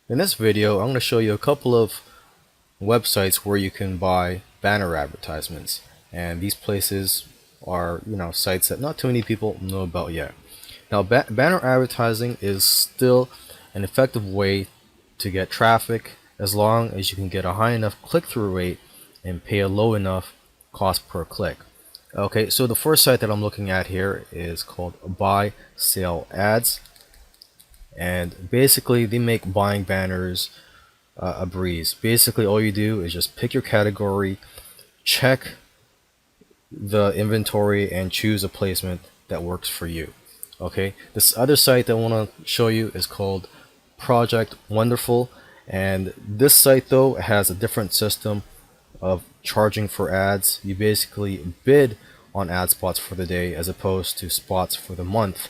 In this video, I'm going to show you a couple of websites where you can buy banner advertisements. And these places are, sites that not too many people know about yet. Now, banner advertising is still an effective way to get traffic as long as you can get a high enough click-through rate and pay a low enough cost per click. Okay, so the first site that I'm looking at here is called Buy Sale Ads. And basically they make buying banners a breeze. Basically all you do is just pick your category, check the inventory, and choose a placement that works for you. Okay, this other site that I want to show you is called Project Wonderful, and this site though has a different system of charging for ads. You basically bid on ad spots for the day as opposed to spots for the month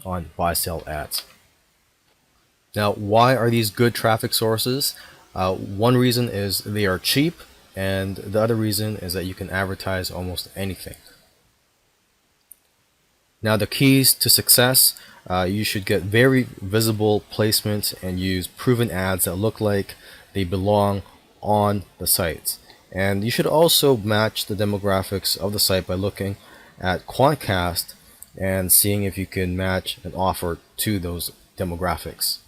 on buy sell ads. Now, why are these good traffic sources? One reason is they are cheap, and the other reason is that you can advertise almost anything. Now, the keys to success, you should get very visible placements and use proven ads that look like they belong on the sites. And you should also match the demographics of the site by looking at Quantcast and seeing if you can match an offer to those demographics.